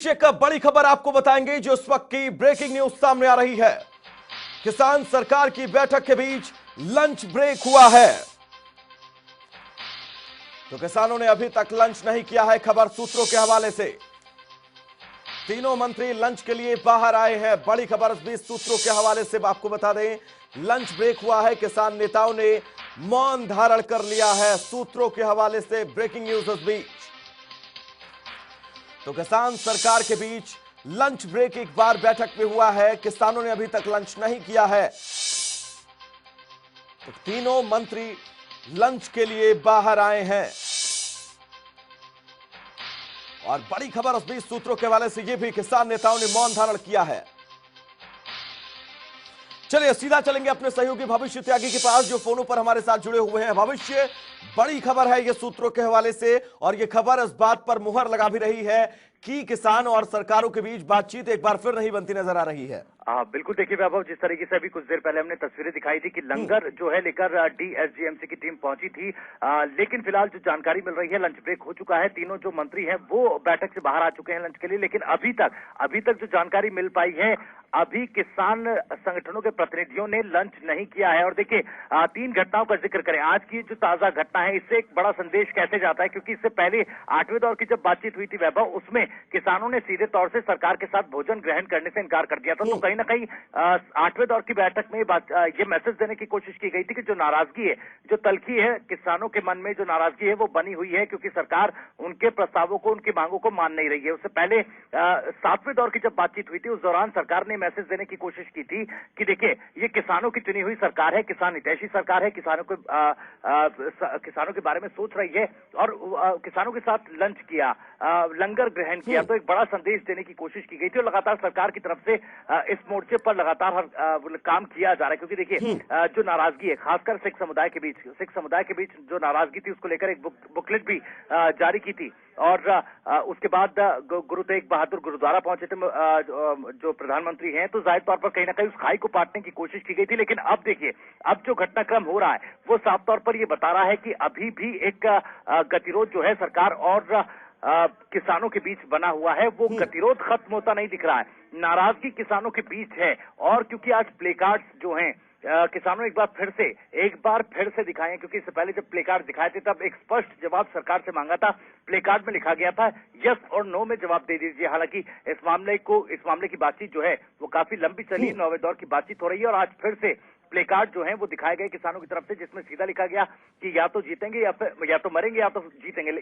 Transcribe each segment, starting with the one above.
एक बड़ी खबर आपको बताएंगे जो इस वक्त की ब्रेकिंग न्यूज सामने आ रही है। किसान सरकार की बैठक के बीच लंच ब्रेक हुआ है। तो किसानों ने अभी तक लंच नहीं किया है। खबर सूत्रों के हवाले से तीनों मंत्री लंच के लिए बाहर आए हैं। बड़ी खबर इस बीच सूत्रों के हवाले से आपको बता दें, लंच ब्रेक हुआ है। किसान नेताओं ने मौन धारण कर लिया है। सूत्रों के हवाले से ब्रेकिंग न्यूज इस बीच। तो किसान सरकार के बीच लंच ब्रेक एक बार बैठक में हुआ है। किसानों ने अभी तक लंच नहीं किया है। तो तीनों मंत्री लंच के लिए बाहर आए हैं। और बड़ी खबर उस बीच सूत्रों के हवाले से यह भी, किसान नेताओं ने मौन धारण किया है। चलिए सीधा चलेंगे अपने सहयोगी भविष्य त्यागी के पास जो फोनों पर हमारे साथ जुड़े हुए हैं। भविष्य, बड़ी खबर है ये सूत्रों के हवाले से, और ये खबर इस बात पर मुहर लगा भी रही है कि किसान और सरकारों के बीच बातचीत एक बार फिर नहीं बनती नजर आ रही है। बिल्कुल। देखिए वैभव, जिस तरीके से अभी कुछ देर पहले हमने तस्वीरें दिखाई थी कि लंगर जो है लेकर डीएसजीएमसी की टीम पहुंची थी, लेकिन फिलहाल जो जानकारी मिल रही है लंच ब्रेक हो चुका है। तीनों जो मंत्री हैं वो बैठक से बाहर आ चुके हैं लंच के लिए, लेकिन अभी तक जो जानकारी मिल पाई है, अभी किसान संगठनों के प्रतिनिधियों ने लंच नहीं किया है। और देखिए, तीन घटनाओं का जिक्र करें। आज की जो ताजा घटना है, इससे एक बड़ा संदेश कैसे जाता है, क्योंकि इससे पहले 8वें दौर की जब बातचीत हुई थी वैभव, उसमें किसानों ने सीधे तौर से सरकार के साथ भोजन ग्रहण करने से इनकार कर दिया था। तो कहीं ना कहीं 8वें दौर की बैठक में ये मैसेज देने की कोशिश की गई थी कि जो नाराजगी है, जो तलखी है किसानों के मन में, जो नाराजगी है वो बनी हुई है क्योंकि सरकार उनके प्रस्तावों को, उनकी मांगों को मान नहीं रही है। उससे पहले 7वें दौर की जब बातचीत हुई थी, उस दौरान सरकार ने मैसेज देने की कोशिश की थी कि देखिए, ये किसानों की चुनी हुई सरकार है, किसान हितैषी सरकार है, किसानों के बारे में सोच रही है, और किसानों के साथ लंच किया, लंगर ग्रहण किया। तो एक बड़ा संदेश देने की कोशिश की गई थी, और लगातार सरकार की तरफ से इस मोर्चे पर लगातार काम किया जा रहा है। क्योंकि देखिए, जो नाराजगी है खासकर सिख समुदाय के बीच जो नाराजगी थी, उसको लेकर एक बुकलेट भी जारी की थी। और उसके बाद गुरु तेग बहादुर गुरुद्वारा पहुंचे थे जो प्रधानमंत्री हैं, तो जाहिर तौर पर कहीं ना कहीं उस खाई को पाटने की कोशिश की गई थी। लेकिन अब देखिए, अब जो घटनाक्रम हो रहा है वो साफ तौर पर ये बता रहा है कि अभी भी एक गतिरोध जो है सरकार और किसानों के बीच बना हुआ है, वो गतिरोध खत्म होता नहीं दिख रहा है। नाराजगी किसानों के बीच है, और क्योंकि आज प्ले कार्ड्स जो हैं किसानों ने एक बार फिर से दिखाए, क्योंकि इससे पहले जब प्ले कार्ड दिखाए थे तब एक स्पष्ट जवाब सरकार से मांगा था। प्ले कार्ड में लिखा गया था यस और नो में जवाब दे दीजिए। हालांकि इस मामले की बातचीत जो है वो काफी लंबी चली, 9वें दौर की बातचीत हो रही है, और आज फिर से प्ले कार्ड जो हैं वो दिखाए गए किसानों की तरफ से, जिसमें सीधा लिखा गया कि या तो जीतेंगे या तो मरेंगे या तो जीतेंगे।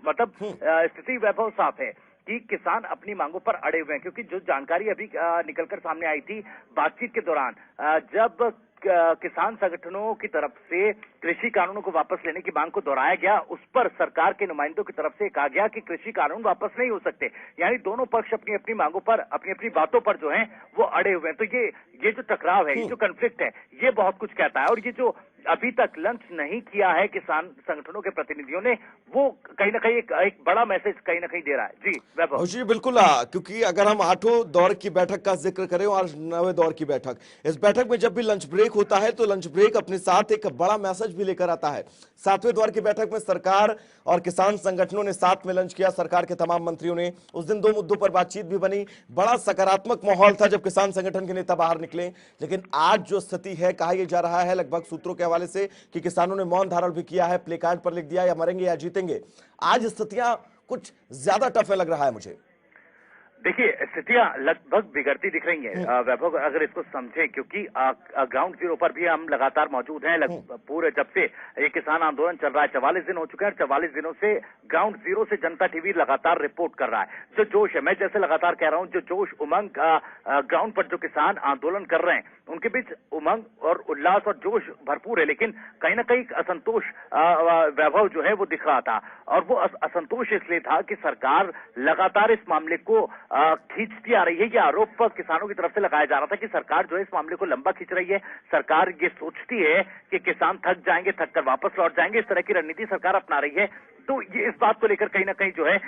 मतलब स्थिति वैभव साफ है कि किसान अपनी मांगों पर अड़े हुए हैं। क्योंकि जो जानकारी अभी निकलकर सामने आई थी बातचीत के दौरान, जब किसान संगठनों की तरफ से कृषि कानूनों को वापस लेने की मांग को दोहराया गया, उस पर सरकार के नुमाइंदों की तरफ से कहा गया कि कृषि कानून वापस नहीं हो सकते। यानी दोनों पक्ष अपनी अपनी मांगों पर, अपनी अपनी बातों पर जो है वो अड़े हुए हैं। तो ये जो टकराव है, ये जो कॉन्फ्लिक्ट है, ये बहुत कुछ कहता है। और ये जो अभी तक लंच नहीं किया है किसान संगठनों के प्रतिनिधियों ने, वो कहीं ना कहीं एक बड़ा मैसेज कहीं ना कहीं दे रहा है। जी वैभव जी बिल्कुल, क्योंकि अगर हम 8वें दौर की बैठक का जिक्र करें और 9वें दौर की बैठक, इस बैठक में जब भी लंच ब्रेक होता है तो लंच ब्रेक अपने साथ एक बड़ा मैसेज भी लेकर आता है। 7वें दौर की बैठक में सरकार और किसान संगठनों ने साथ में लंच किया, सरकार के तमाम मंत्रियों ने। उस दिन 2 मुद्दों पर बातचीत भी बनी, बड़ा सकारात्मक माहौल था जब किसान संगठन के नेता बाहर निकले। लेकिन आज जो स्थिति है, कहा यह जा रहा है लगभग सूत्रों के हवाले से कि किसानों ने मौन धारण भी किया है, प्ले कार्ड पर लिख दिया या मरेंगे या जीतेंगे। आज स्थितियां कुछ ज्यादा टफ लग रहा है मुझे। देखिए, स्थितियां लगभग बिगड़ती दिख रही हैं वैभव, अगर इसको समझें, क्योंकि ग्राउंड जीरो पर भी हम लगातार मौजूद हैं। पूरे जब से ये किसान आंदोलन चल रहा है 44 दिन हो चुके हैं, और 44 दिनों से ग्राउंड जीरो से जनता टीवी लगातार रिपोर्ट कर रहा है। जो जोश है, मैं जैसे लगातार कह रहा हूं, जो जोश उमंग ग्राउंड पर जो किसान आंदोलन कर रहे हैं उनके बीच उमंग और उल्लास और जोश भरपूर है। लेकिन कहीं ना कहीं असंतोष वैभव जो है वो दिख रहा था, और वो असंतोष इसलिए था कि सरकार लगातार इस मामले को खींचती आ रही है। ये आरोप किसानों की तरफ से लगाया जा रहा था कि सरकार जो है इस मामले को लंबा खींच रही है। सरकार ये सोचती है कि किसान थक जाएंगे, थक कर वापस लौट जाएंगे, इस तरह की रणनीति सरकार अपना रही है। तो ये इस बात को लेकर कहीं ना कहीं जो है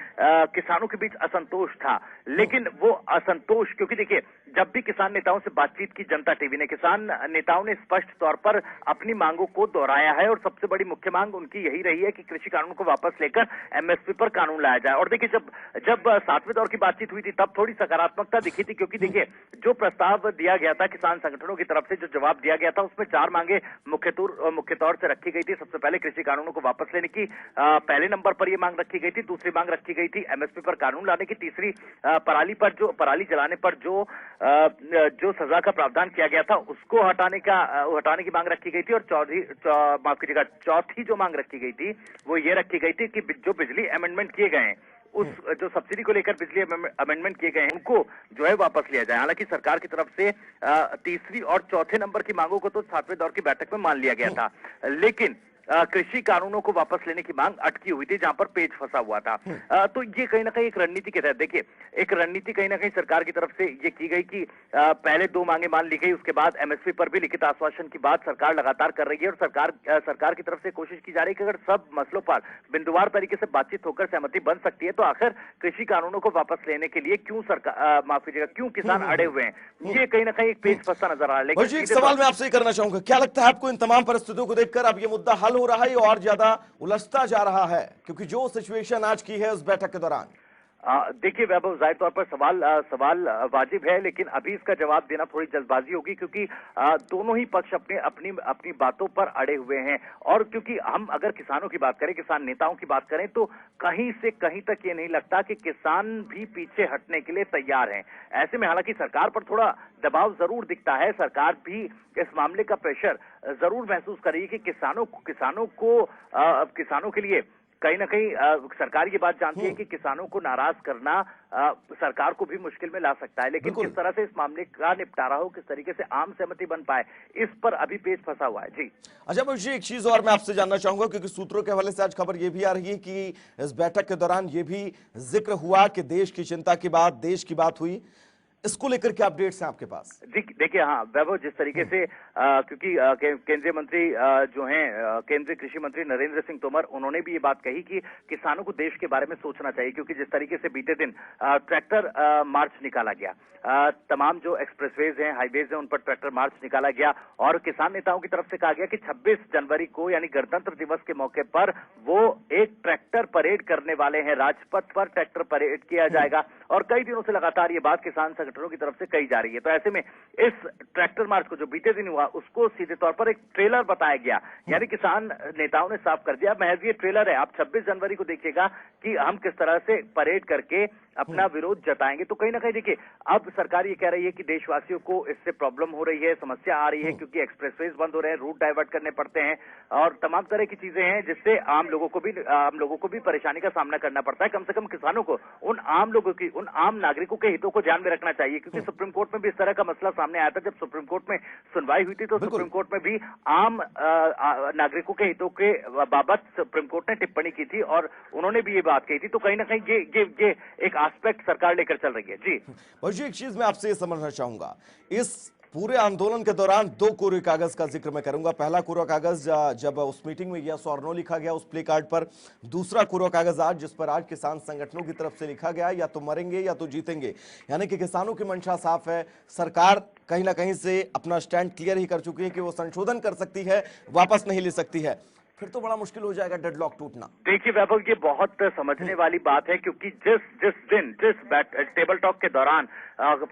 किसानों के बीच असंतोष था। लेकिन वो असंतोष, क्योंकि देखिए जब भी किसान नेताओं से बातचीत की जनता टीवी ने, किसान नेताओं ने स्पष्ट तौर पर अपनी मांगों को दोहराया है और सबसे बड़ी मुख्य मांग उनकी यही रही है कि कृषि कानून को वापस लेकर एमएसपी पर कानून लाया जाए। और देखिए जब जब सातवें दौर की बातचीत हुई थी तब थोड़ी सकारात्मकता दिखी थी, क्योंकि देखिए जो प्रस्ताव दिया गया था किसान संगठनों की तरफ से, जो जवाब दिया गया था, उसमें 4 मांगे मुख्य तौर से रखी गई थी। सबसे पहले कृषि कानूनों को वापस लेने की पहले नंबर पर यह मांग रखी गई थी। दूसरी मांग रखी गई थी एमएसपी पर कानून लाने की। तीसरी पराली जलाने पर जो सजा का प्रावधान किया गया था उसको हटाने की मांग रखी गई थी। और चौथी जो मांग रखी गई थी वो ये रखी गई थी कि जो बिजली अमेंडमेंट किए गए हैं, उस जो सब्सिडी को लेकर बिजली अमेंडमेंट किए गए हैं उनको जो है वापस लिया जाए। हालांकि सरकार की तरफ से तीसरी और चौथे नंबर की मांगों को तो 7वें दौर की बैठक में मान लिया गया था, लेकिन कृषि कानूनों को वापस लेने की मांग अटकी हुई थी, जहां पर पेच फंसा हुआ था। तो ये कहीं ना कहीं एक रणनीति के तहत, देखिए एक रणनीति कहीं ना कहीं सरकार की तरफ से ये की गई कि पहले 2 मांगे मान ली गई, उसके बाद एमएसपी पर भी लिखित आश्वासन की बात सरकार लगातार कर रही है। और सरकार की तरफ से कोशिश की जा रही है कि अगर सब मसलों पर बिंदुवार तरीके से बातचीत होकर सहमति बन सकती है तो आखिर कृषि कानूनों को वापस लेने के लिए क्यों किसान अड़े हुए हैं। ये कहीं ना कहीं एक पेच फंसा नजर आ रहा है। एक सवाल मैं आपसे करना चाहूंगा, क्या लगता है आपको इन तमाम परिस्थितियों को देखकर अब ये मुद्दा हल हो रहा है और ज्यादा उलझता जा रहा है, क्योंकि जो सिचुएशन आज की है उस बैठक के दौरान? देखिए वैभव, जाहिर तौर पर सवाल वाजिब है, लेकिन अभी इसका जवाब देना थोड़ी जल्दबाजी होगी, क्योंकि दोनों ही पक्ष अपनी बातों पर अड़े हुए हैं। और क्योंकि हम अगर किसानों की बात करें, किसान नेताओं की बात करें, तो कहीं से कहीं तक ये नहीं लगता कि किसान भी पीछे हटने के लिए तैयार हैं। ऐसे में हालांकि सरकार पर थोड़ा दबाव जरूर दिखता है, सरकार भी इस मामले का प्रेशर जरूर महसूस कर रही है कि किसानों के लिए कहीं ना कहीं सरकार ये बात जानती है कि किसानों को नाराज करना सरकार को भी मुश्किल में ला सकता है। लेकिन किस तरह से इस मामले का निपटारा हो, किस तरीके से आम सहमति बन पाए, इस पर अभी पेच फंसा हुआ है। जी अच्छा मुझे एक चीज और मैं आपसे जानना चाहूंगा, क्योंकि सूत्रों के हवाले से आज खबर यह भी आ रही है कि इस बैठक के दौरान यह भी जिक्र हुआ कि देश की चिंता की बात, देश की बात हुई। इसको लेकर क्या अपडेट्स हैं आपके पास? जी देखिए, हाँ वैभव, जिस तरीके से क्योंकि केंद्रीय मंत्री जो हैं, केंद्रीय कृषि मंत्री नरेंद्र सिंह तोमर, उन्होंने भी ये बात कही कि किसानों को देश के बारे में सोचना चाहिए, क्योंकि जिस तरीके से बीते दिन ट्रैक्टर मार्च निकाला गया, तमाम जो एक्सप्रेसवेज हैं, हाईवेज हैं, उन पर ट्रैक्टर मार्च निकाला गया और किसान नेताओं की तरफ से कहा गया कि 26 जनवरी को यानी गणतंत्र दिवस के मौके पर वो एक ट्रैक्टर परेड करने वाले हैं, राजपथ पर ट्रैक्टर परेड किया जाएगा। और कई दिनों से लगातार ये बात किसान संगठनों की तरफ से कही जा रही है। तो ऐसे में इस ट्रैक्टर मार्च को जो बीते दिन हुआ उसको सीधे तौर पर एक ट्रेलर बताया गया, यानी किसान नेताओं ने साफ कर दिया महज ये ट्रेलर है, आप 26 जनवरी को देखिएगा कि हम किस तरह से परेड करके अपना विरोध जताएंगे। तो कहीं ना कहीं देखिए अब सरकार ये कह रही है कि देशवासियों को इससे प्रॉब्लम हो रही है, समस्या आ रही है, क्योंकि एक्सप्रेसवेज बंद हो रहे हैं, रूट डाइवर्ट करने पड़ते हैं और तमाम तरह की चीजें हैं जिससे आम लोगों को भी परेशानी का सामना करना पड़ता है। कम से कम किसानों को उन आम नागरिकों के हितों को ध्यान में रखना चाहिए, क्योंकि सुप्रीम कोर्ट में भी इस तरह का मसला सामने आया था। जब सुप्रीम कोर्ट में सुनवाई हुई थी तो सुप्रीम कोर्ट में भी आम नागरिकों के हितों के बाबत सुप्रीम कोर्ट ने टिप्पणी की थी और उन्होंने भी ये बात कही थी। तो कहीं ना कहीं ये एक एस्पेक्ट सरकार लेकर चल रही है। जी एक चीज मैं आपसे ये समझना चाहूंगा, इस पूरे आंदोलन के दौरान 2 कोरे कागज का जिक्र मैं करूंगा। पहला कोरा कागज जब उस मीटिंग में यस और नो लिखा गया उस प्ले कार्ड पर, दूसरा कोरा कागज आज जिस पर आज किसान संगठनों की तरफ से लिखा गया या तो मरेंगे या तो जीतेंगे, यानी कि किसानों की मंशा साफ है। सरकार कहीं ना कहीं से अपना स्टैंड क्लियर ही कर चुकी है कि वो संशोधन कर सकती है, वापस नहीं ले सकती है। फिर तो बड़ा मुश्किल हो जाएगा डेडलॉक टूटना। देखिए वैभव, ये बहुत समझने वाली बात है, क्योंकि जिस टेबल टॉक के दौरान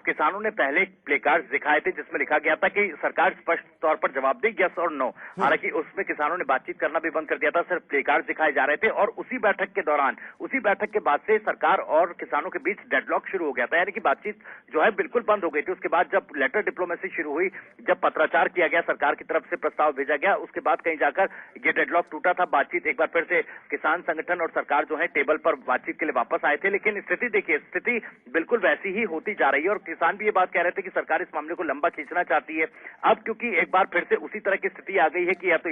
किसानों ने पहले प्ले कार्ड दिखाए थे जिसमें लिखा गया था कि सरकार स्पष्ट तौर पर जवाब दे यस और नो। हालांकि उसमें किसानों ने बातचीत करना भी बंद कर दिया था, सिर्फ प्ले कार्ड दिखाए जा रहे थे। और उसी बैठक के बाद से सरकार और किसानों के बीच डेडलॉक शुरू हो गया था, यानी कि बातचीत जो है बिल्कुल बंद हो गई थी। उसके बाद जब लेटर डिप्लोमेसी शुरू हुई, जब पत्राचार किया गया, सरकार की तरफ से प्रस्ताव भेजा गया, उसके बाद कहीं जाकर ये डेडलॉक टूटा था। बातचीत एक बार फिर से किसान संगठन और सरकार जो है टेबल पर बातचीत के लिए वापस आए थे, लेकिन स्थिति बिल्कुल वैसी ही होती जा रही है। और किसान भी ये बात कह रहे थे कि सरकार इस मामले को लंबा खींचना चाहती है। अब क्योंकि एक बार फिर से उसी तरह की स्थिति आ गई है कि या तो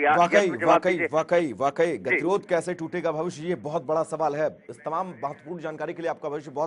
वाकई गतिरोध कैसे टूटेगा भविष्य, ये बहुत बड़ा सवाल है। इस तमाम महत्वपूर्ण जानकारी के लिए आपका भविष्य बहुत